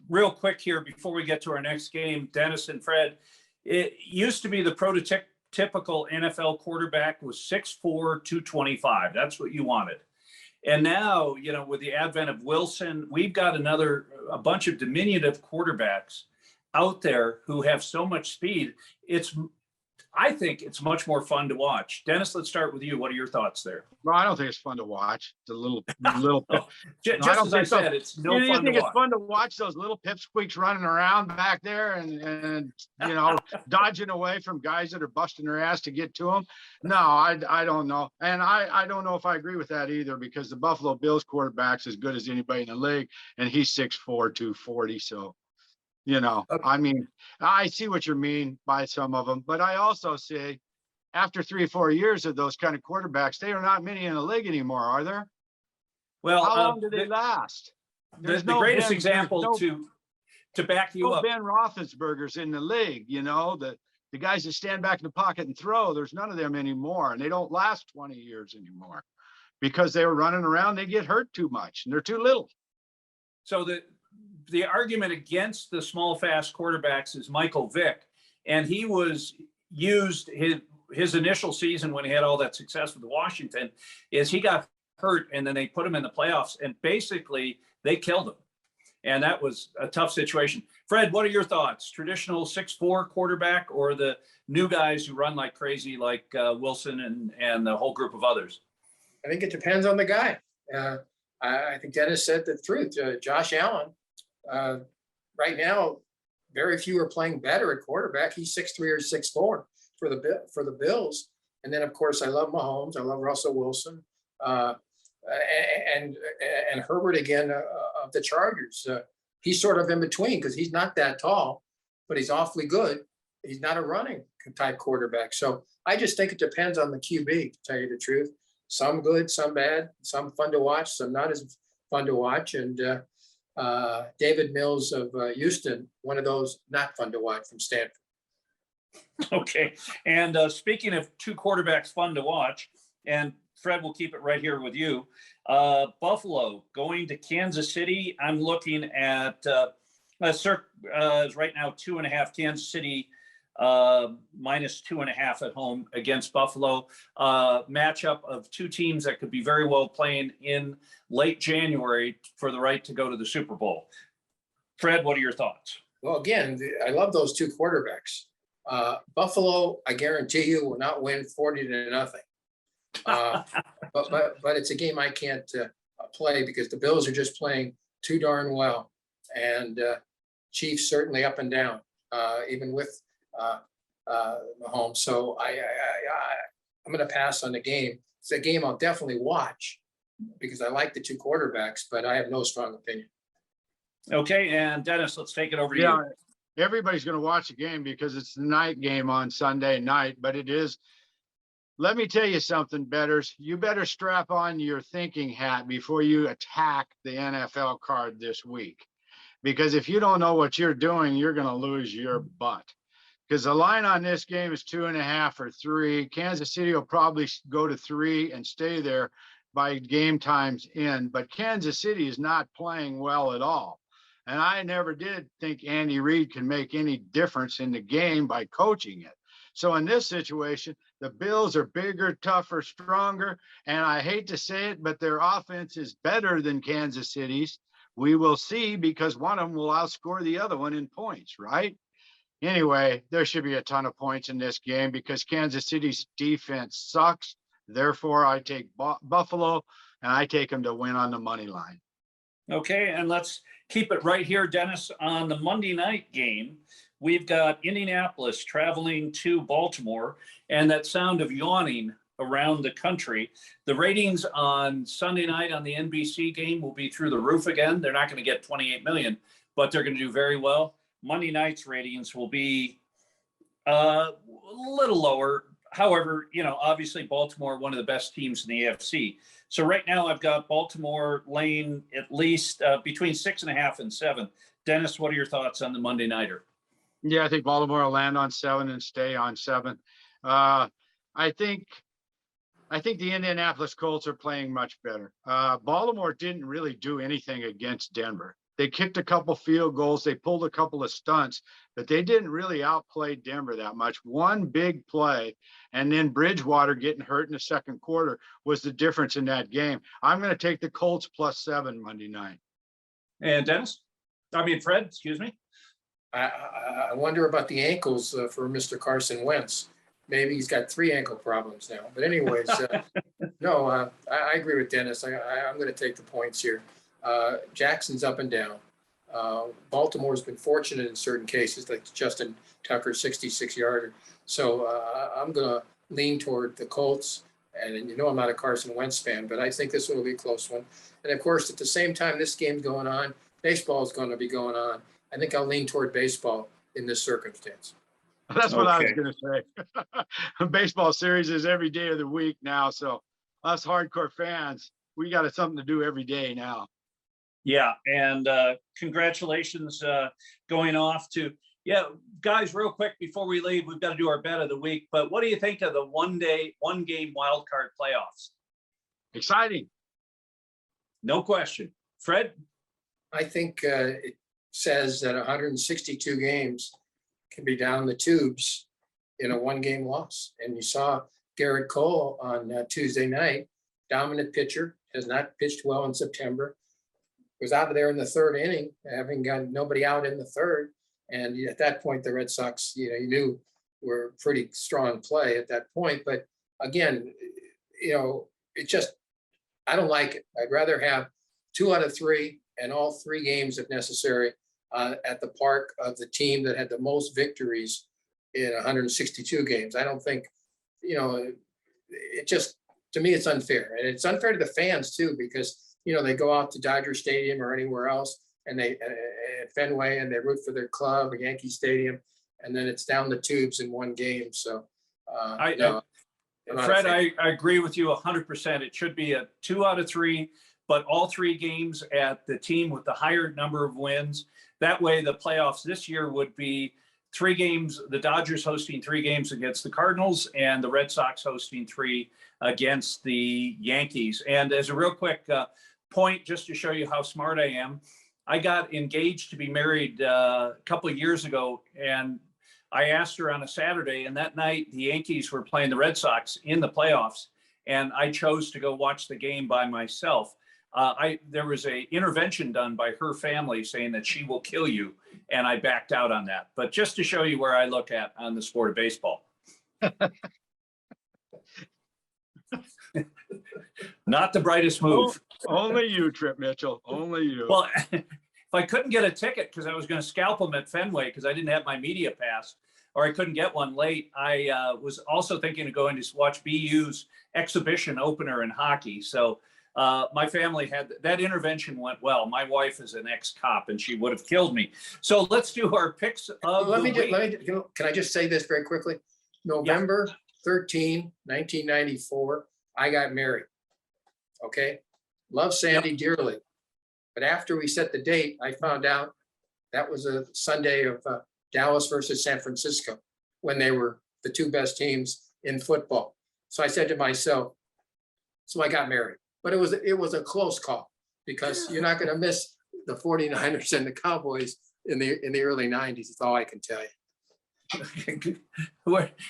real quick here before we get to our next game, Dennis and Fred, it used to be the prototypical NFL quarterback was 6'4", 225. That's what you wanted. And now, with the advent of Wilson, we've got a bunch of diminutive quarterbacks out there who have so much speed. I think it's much more fun to watch. Dennis, let's start with you. What are your thoughts there? Well, I don't think it's fun to watch. It's a little. Just as I said, it's no fun to watch. You think it's fun to watch those little pipsqueaks running around back there and dodging away from guys that are busting their ass to get to them? No, I don't know. And I don't know if I agree with that either, because the Buffalo Bills quarterback's as good as anybody in the league, and he's 6'4", 240. So, I mean, I see what you mean by some of them, but I also see after 3 or 4 years of those kind of quarterbacks, they are not many in the league anymore, are there? Well, how long do they last? The greatest example to back you up. Ben Roethlisberger's in the league, the guys that stand back in the pocket and throw, there's none of them anymore, and they don't last 20 years anymore because they were running around. They get hurt too much, and they're too little. So the argument against the small, fast quarterbacks is Michael Vick, and he was used his initial season when he had all that success with Washington is he got hurt, and then they put him in the playoffs, and basically they killed him. And that was a tough situation. Fred, what are your thoughts? Traditional 6'4" quarterback or the new guys who run like crazy like Wilson and the whole group of others? I think it depends on the guy. I think Dennis said the truth. Josh Allen, right now, very few are playing better at quarterback. He's 6'3" or 6'4" for the Bills. And then, of course, I love Mahomes. I love Russell Wilson. And Herbert again of the Chargers. He's sort of in between because he's not that tall, but he's awfully good. He's not a running type quarterback. So I just think it depends on the QB, to tell you the truth. Some good, some bad, some fun to watch, some not as fun to watch. And David Mills of Houston, one of those not fun to watch from Stanford. Okay. And speaking of two quarterbacks fun to watch, and Fred, we'll keep it right here with you. Buffalo going to Kansas City. I'm looking at right now 2.5 Kansas City, minus 2.5 at home against Buffalo. Matchup of two teams that could be very well playing in late January for the right to go to the Super Bowl. Fred, what are your thoughts? Well, again, I love those two quarterbacks. Buffalo, I guarantee you, will not win 40-0. But it's a game I can't play because the Bills are just playing too darn well, and Chiefs certainly up and down, even with Mahomes. So I'm going to pass on the game. It's a game I'll definitely watch because I like the two quarterbacks, but I have no strong opinion. Okay, and Dennis, let's take it over to you. Everybody's going to watch the game because it's the night game on Sunday night, but it is. Let me tell you something, bettors. You better strap on your thinking hat before you attack the NFL card this week. Because if you don't know what you're doing, you're going to lose your butt. Because the line on this game is 2.5 or 3. Kansas City will probably go to 3 and stay there by game time's end. But Kansas City is not playing well at all. And I never did think Andy Reid can make any difference in the game by coaching it. So in this situation, the Bills are bigger, tougher, stronger. And I hate to say it, but their offense is better than Kansas City's. We will see because one of them will outscore the other one in points, right? Anyway, there should be a ton of points in this game because Kansas City's defense sucks. Therefore, I take Buffalo, and I take them to win on the money line. Okay, and let's keep it right here, Dennis. On the Monday night game, we've got Indianapolis traveling to Baltimore, and that sound of yawning around the country. The ratings on Sunday night on the NBC game will be through the roof again. They're not going to get 28 million, but they're going to do very well. Monday night's ratings will be a little lower. However, obviously Baltimore, one of the best teams in the AFC. So right now I've got Baltimore laying at least between 6.5 and 7. Dennis, what are your thoughts on the Monday nighter? Yeah, I think Baltimore will land on 7 and stay on 7. I think the Indianapolis Colts are playing much better. Baltimore didn't really do anything against Denver. They kicked a couple field goals. They pulled a couple of stunts, but they didn't really outplay Denver that much. One big play, and then Bridgewater getting hurt in the second quarter was the difference in that game. I'm going to take the Colts +7 Monday night. And Fred, excuse me. I wonder about the ankles for Mr. Carson Wentz. Maybe he's got 3 ankle problems now. But anyways, I agree with Dennis. I'm going to take the points here. Jackson's up and down. Baltimore's been fortunate in certain cases, like Justin Tucker's 66-yarder. So I'm going to lean toward the Colts. And I'm not a Carson Wentz fan, but I think this will be a close one. And, of course, at the same time this game's going on, baseball is going to be going on. I think I'll lean toward baseball in this circumstance. That's what I was going to say. Baseball series is every day of the week now. So us hardcore fans, we got something to do every day now. Yeah. And congratulations going off to, guys, real quick before we leave, we've got to do our bet of the week. But what do you think of the one game wild card playoffs? Exciting. No question. Fred? I think it says that 162 games can be down the tubes in a 1-game loss. And you saw Garrett Cole on Tuesday night, dominant pitcher, has not pitched well in September, was out of there in the 3rd inning, having got nobody out in the 3rd. And at that point, the Red Sox, you knew were pretty strong play at that point. But again, it just, I don't like it. I'd rather have 2 out of 3 and all 3 games if necessary at the park of the team that had the most victories in 162 games. I don't think, it just, to me, it's unfair. And it's unfair to the fans too, because, they go out to Dodger Stadium or anywhere else and they at Fenway and they root for their club or Yankee Stadium. and then it's down the tubes in one game. So, Fred, I agree with you 100%. It should be a 2 out of 3, but all 3 games at the team with the higher number of wins. That way, the playoffs this year would be 3 games, the Dodgers hosting 3 games against the Cardinals and the Red Sox hosting 3 against the Yankees. And as a real quick point, just to show you how smart I am, I got engaged to be married a couple of years ago, and I asked her on a Saturday, and that night the Yankees were playing the Red Sox in the playoffs, and I chose to go watch the game by myself. There was an intervention done by her family saying that she will kill you, and I backed out on that. But just to show you where I look at on the sport of baseball. Not the brightest move. Only you, Trip Mitchell. Only you. Well, if I couldn't get a ticket because I was going to scalp them at Fenway because I didn't have my media pass, or I couldn't get one late, I was also thinking of going to watch BU's exhibition opener in hockey. So my family had that intervention went well. My wife is an ex-cop and she would have killed me. So let's do our picks of can I just say this very quickly? November 13, 1994, I got married. Okay. Love Sandy dearly. But after we set the date, I found out that was a Sunday of Dallas versus San Francisco when they were the 2 best teams in football. So I said to myself, so I got married. But it was a close call because you're not going to miss the 49ers and the Cowboys in the early 90s. That's all I can tell you.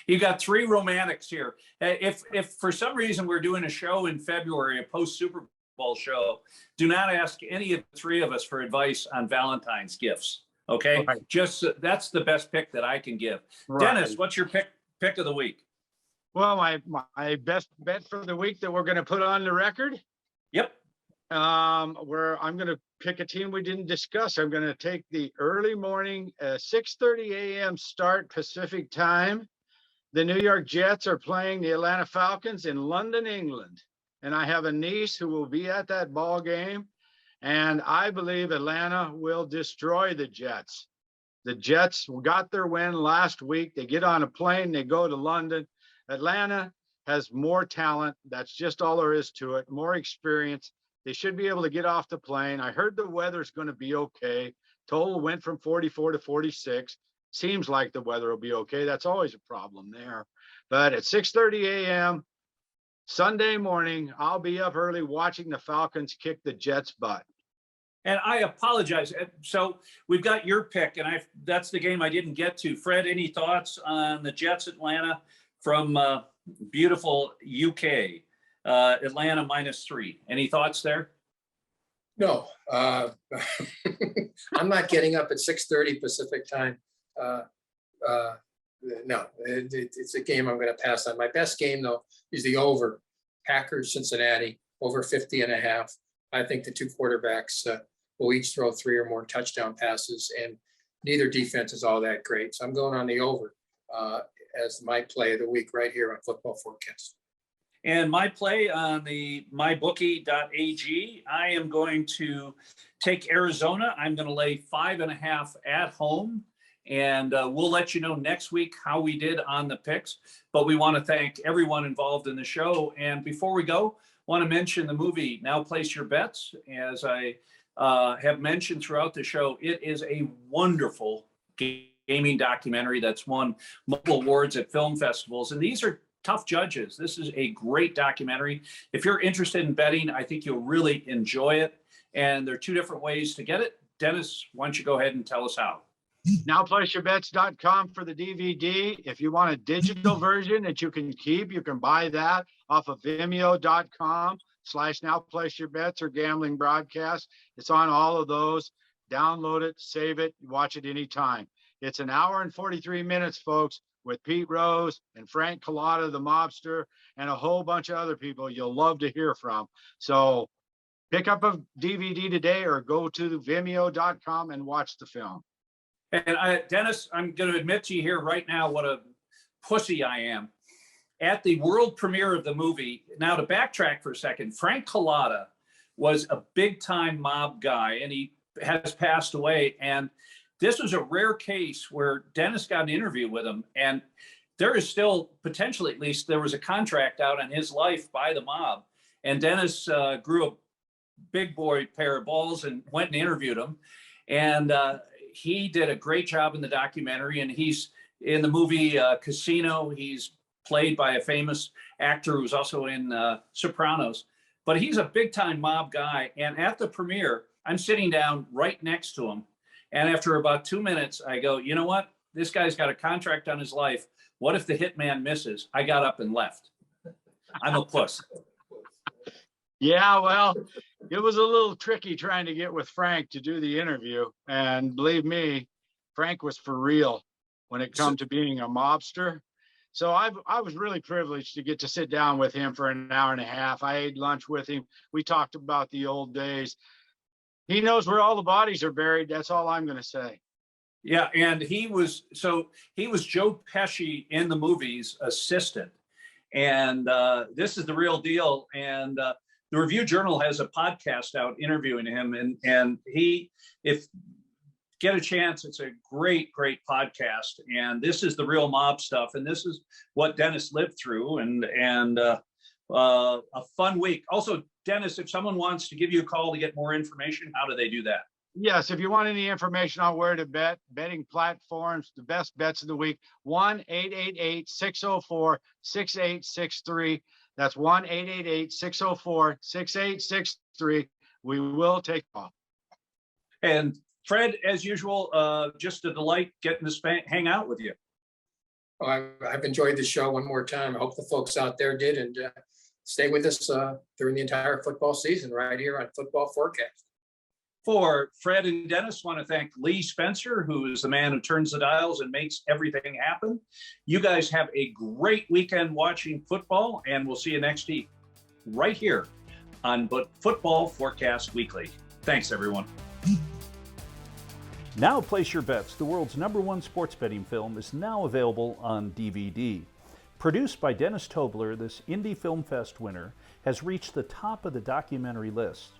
You got 3 romantics here. If for some reason we're doing a show in February, a post Super Bowl show, do not ask any of the 3 of us for advice on Valentine's gifts. Okay, right. Just that's the best pick that I can give. Right. Dennis, what's your pick of the week? Well, my best bet for the week that we're going to put on the record. Yep. Where I'm going to pick a team we didn't discuss. I'm going to take the early morning 6:30 a.m. start Pacific time. The New York Jets are playing the Atlanta Falcons in London, England. And I have a niece who will be at that ball game. And I believe Atlanta will destroy the Jets. The Jets got their win last week. They get on a plane, they go to London. Atlanta has more talent. That's just all there is to it. More experience. They should be able to get off the plane. I heard the weather's going to be okay. Total went from 44 to 46. Seems like the weather will be okay. That's always a problem there. But at 6:30 a.m. Sunday morning, I'll be up early watching the Falcons kick the Jets' butt. And I apologize. So we've got your pick, and that's the game I didn't get to. Fred, any thoughts on the Jets Atlanta from beautiful UK? Atlanta -3. Any thoughts there? No. I'm not getting up at 6:30 Pacific time. No, it's a game I'm going to pass on. My best game, though, is the over. Packers, Cincinnati, over 50.5. I think the 2 quarterbacks will each throw 3 or more touchdown passes, and neither defense is all that great. So I'm going on the over as my play of the week right here on Football Forecast. And my play on the mybookie.ag, I am going to take Arizona. I'm going to lay 5.5 at home. And we'll let you know next week how we did on the picks. But we want to thank everyone involved in the show. And before we go, want to mention the movie Now Place Your Bets. As I have mentioned throughout the show, it is a wonderful gaming documentary that's won multiple awards at film festivals. And these are tough judges. This is a great documentary. If you're interested in betting, I think you'll really enjoy it. And there are 2 different ways to get it. Dennis, why don't you go ahead and tell us how? NowPlaceYourBets.com for the DVD. If you want a digital version that you can keep, you can buy that off of Vimeo.com/NowPlaceYourBets or Gambling Broadcast. It's on all of those. Download it, save it, watch it anytime. It's an hour and 43 minutes, folks, with Pete Rose and Frank Collada, the mobster, and a whole bunch of other people you'll love to hear from. So pick up a DVD today or go to Vimeo.com and watch the film. And Dennis, I'm going to admit to you here right now what a pussy I am. At the world premiere of the movie, now to backtrack for a second, Frank Collada was a big-time mob guy, and he has passed away. And this was a rare case where Dennis got an interview with him, and there is still potentially, at least, there was a contract out on his life by the mob. And Dennis grew a big boy pair of balls and went and interviewed him. And he did a great job in the documentary. And he's in the movie Casino. He's played by a famous actor who's also in Sopranos. But he's a big time mob guy. And at the premiere, I'm sitting down right next to him. And after about 2 minutes, I go, you know what? This guy's got a contract on his life. What if the hitman misses? I got up and left. I'm a puss. Yeah, well, it was a little tricky trying to get with Frank to do the interview. And believe me, Frank was for real when it comes to being a mobster. So I was really privileged to get to sit down with him for an hour and a half. I ate lunch with him. We talked about the old days. He knows where all the bodies are buried. That's all I'm going to say. Yeah, and he was Joe Pesci in the movie's assistant. And this is the real deal. And the Review Journal has a podcast out interviewing him. And he, if get a chance, it's a great podcast. And this is the real mob stuff. And this is what Dennis lived through. And a fun week. Also, Dennis, if someone wants to give you a call to get more information, how do they do that? Yes, if you want any information on where to bet, betting platforms, the best bets of the week, 1-888-604-6863. That's 1-888-604-6863. We will take off. And Fred, as usual, just a delight getting to hang out with you. Well, I've enjoyed the show one more time. I hope the folks out there did, and stay with us during the entire football season right here on Football Forecast. For Fred and Dennis, want to thank Lee Spencer, who is the man who turns the dials and makes everything happen. You guys have a great weekend watching football, and we'll see you next week right here on Football Forecast Weekly. Thanks, everyone. Now Place Your Bets, the world's #1 sports betting film, is now available on DVD. Produced by Dennis Tobler, this Indie Film Fest winner has reached the top of the documentary list.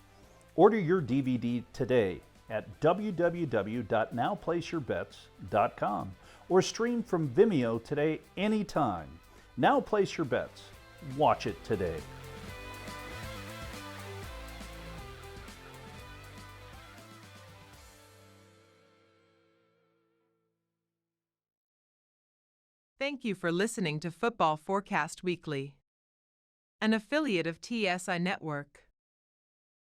Order your DVD today at www.nowplaceyourbets.com or stream from Vimeo today anytime. Now Place Your Bets. Watch it today. Thank you for listening to Football Forecast Weekly, an affiliate of TSI Network.